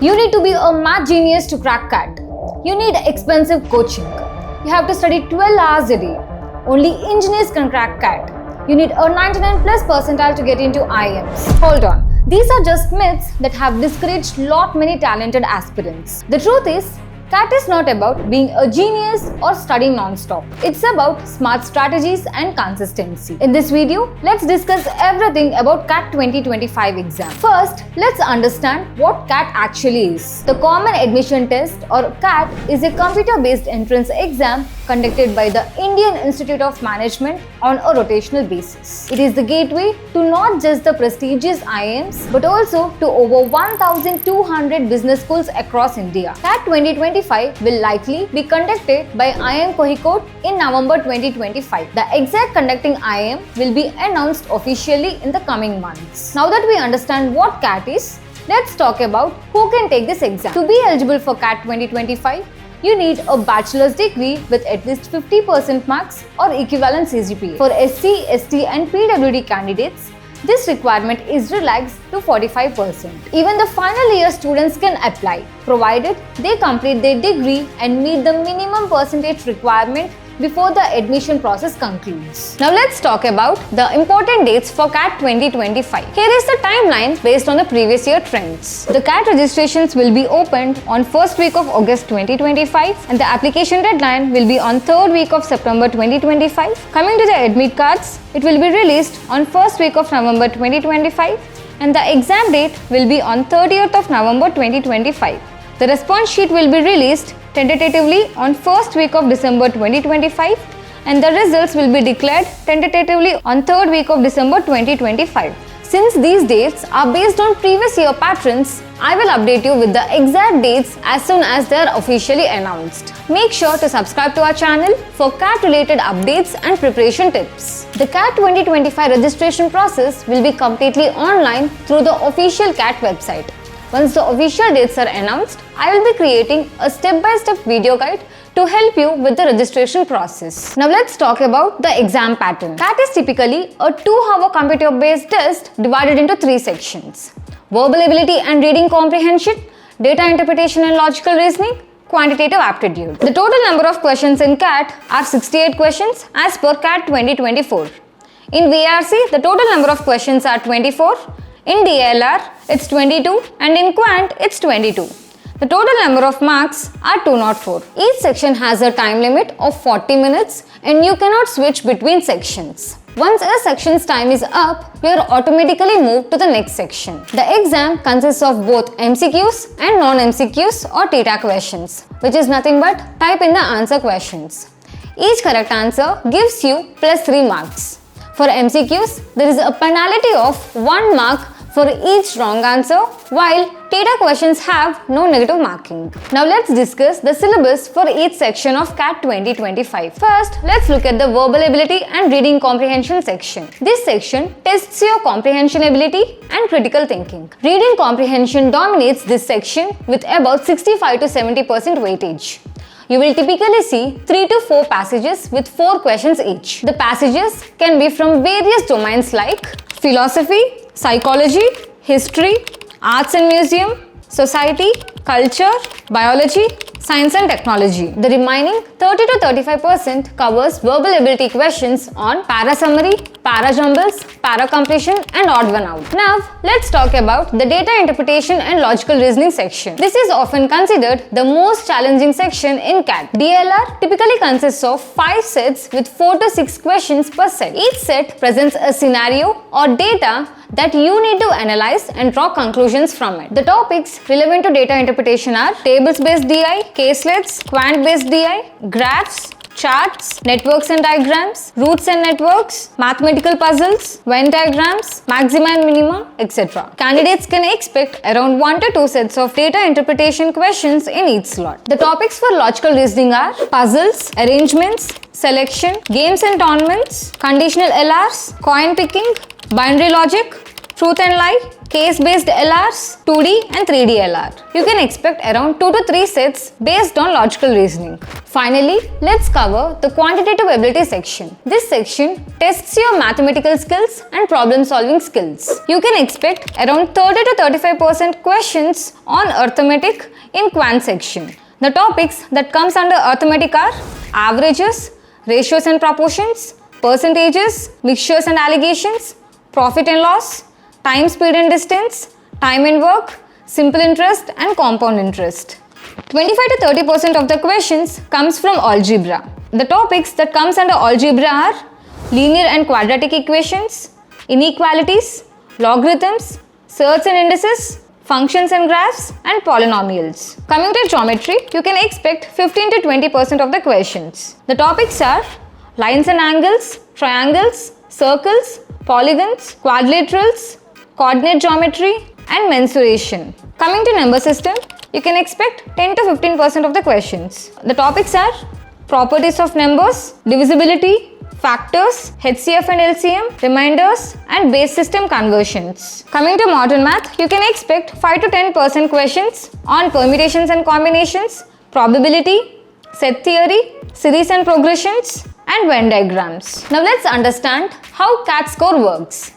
You need to be a math genius to crack CAT. You need expensive coaching. You have to study 12 hours a day. Only engineers can crack CAT. You need a 99 plus percentile to get into IIMs. Hold on. These are just myths that have discouraged many talented aspirants. The truth is, CAT is not about being a genius or studying non-stop. It's about smart strategies and consistency. In this video, let's discuss everything about CAT 2025 exam. First, let's understand what CAT actually is. The Common Admission Test or CAT is a computer-based entrance exam conducted by the Indian Institute of Management on a rotational basis. It is the gateway to not just the prestigious IIMs but also to over 1,200 business schools across India. CAT 2025 will likely be conducted by IIM Kozhikode in November 2025. The exact conducting IIM will be announced officially in the coming months. Now that we understand what CAT is, let's talk about who can take this exam. To be eligible for CAT 2025, you need a bachelor's degree with at least 50% marks or equivalent CGPA. For SC, ST and PWD candidates, this requirement is relaxed to 45%. Even the final year students can apply, provided they complete their degree and meet the minimum percentage requirement before the admission process concludes. Now let's talk about the important dates for CAT 2025. Here is the timeline based on the previous year trends. The CAT registrations will be opened on first week of August 2025 and the application deadline will be on third week of September 2025. Coming to the admit cards, it will be released on first week of November 2025 and the exam date will be on 30th of November 2025. The response sheet will be released tentatively on first week of December 2025 and the results will be declared tentatively on third week of December 2025. Since these dates are based on previous year patterns, I will update you with the exact dates as soon as they are officially announced. Make sure to subscribe to our channel for CAT related updates and preparation tips. The CAT 2025 registration process will be completely online through the official CAT website. Once the official dates are announced, I will be creating a step-by-step video guide to help you with the registration process. Now let's talk about the exam pattern. CAT is typically a 2-hour computer-based test divided into 3 sections: verbal ability and reading comprehension, data interpretation and logical reasoning, quantitative aptitude. The total number of questions in CAT are 68 questions as per CAT 2024. In VRC, the total number of questions are 24. In DLR, it's 22 and in Quant, it's 22. The total number of marks are 204. Each section has a time limit of 40 minutes and you cannot switch between sections. Once a section's time is up, you are automatically moved to the next section. The exam consists of both MCQs and non-MCQs or TETA questions, which is nothing but type in the answer questions. Each correct answer gives you plus 3 marks. For MCQs, there is a penalty of 1 mark for each wrong answer, while TETA questions have no negative marking. Now let's discuss the syllabus for each section of CAT 2025. First, let's look at the verbal ability and reading comprehension section. This section tests your comprehension ability and critical thinking. Reading comprehension dominates this section with about 65 to 70% weightage. You will typically see 3 to 4 passages with 4 questions each. The passages can be from various domains like philosophy, psychology, history, arts and museum, society, culture, biology, science and technology. The remaining 30 to 35% covers verbal ability questions on para summary, para jumbles, para completion and odd one out. Now, let's talk about the data interpretation and logical reasoning section. This is often considered the most challenging section in CAT. DLR typically consists of 5 sets with 4 to 6 questions per set. Each set presents a scenario or data that you need to analyze and draw conclusions from it. The topics relevant to data interpretation are tables-based DI, caselets, quant-based DI, graphs, charts, networks and diagrams, roots and networks, mathematical puzzles, Venn diagrams, maxima and minima, etc. Candidates can expect around 1 to 2 sets of data interpretation questions in each slot. The topics for logical reasoning are puzzles, arrangements, selection, games and tournaments, conditional LRs, coin picking, binary logic, truth and lie, case-based LRs, 2D and 3D LR. You can expect around 2 to 3 sets based on logical reasoning. Finally, let's cover the quantitative ability section. This section tests your mathematical skills and problem-solving skills. You can expect around 30 to 35% questions on arithmetic in Quant section. The topics that comes under arithmetic are averages, ratios and proportions, percentages, mixtures and allegations, profit and loss, time, speed and distance, time and work, simple interest and compound interest. 25 to 30% of the questions comes from algebra. The topics that comes under algebra are linear and quadratic equations, inequalities, logarithms, surds and indices, functions and graphs, and polynomials. Coming to geometry, you can expect 15 to 20% of the questions. The topics are lines and angles, triangles, circles, polygons, quadrilaterals, coordinate geometry, and mensuration. Coming to number system, you can expect 10 to 15% of the questions. The topics are properties of numbers, divisibility, factors, HCF and LCM, reminders, and base system conversions. Coming to modern math, you can expect 5 to 10% questions on permutations and combinations, probability, set theory, series and progressions, and Venn diagrams. Now let's understand how CAT score works.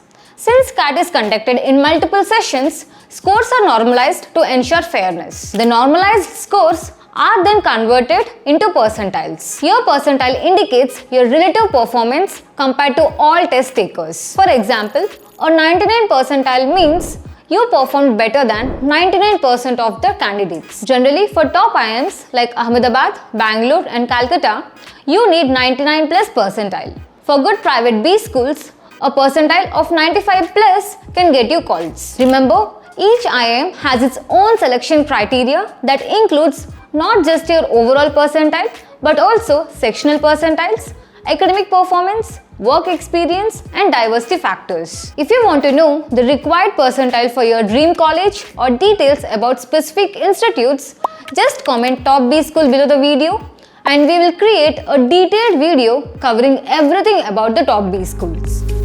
Since CAT is conducted in multiple sessions, scores are normalized to ensure fairness. The normalized scores are then converted into percentiles. Your percentile indicates your relative performance compared to all test takers. For example, a 99 percentile means you performed better than 99% of the candidates. Generally, for top IIMs like Ahmedabad, Bangalore and Calcutta, you need 99 plus percentile. For good private B schools, a percentile of 95 plus can get you calls. Remember, each IIM has its own selection criteria that includes not just your overall percentile but also sectional percentiles, academic performance, work experience and diversity factors. If you want to know the required percentile for your dream college or details about specific institutes, just comment top B school below the video and we will create a detailed video covering everything about the top B schools.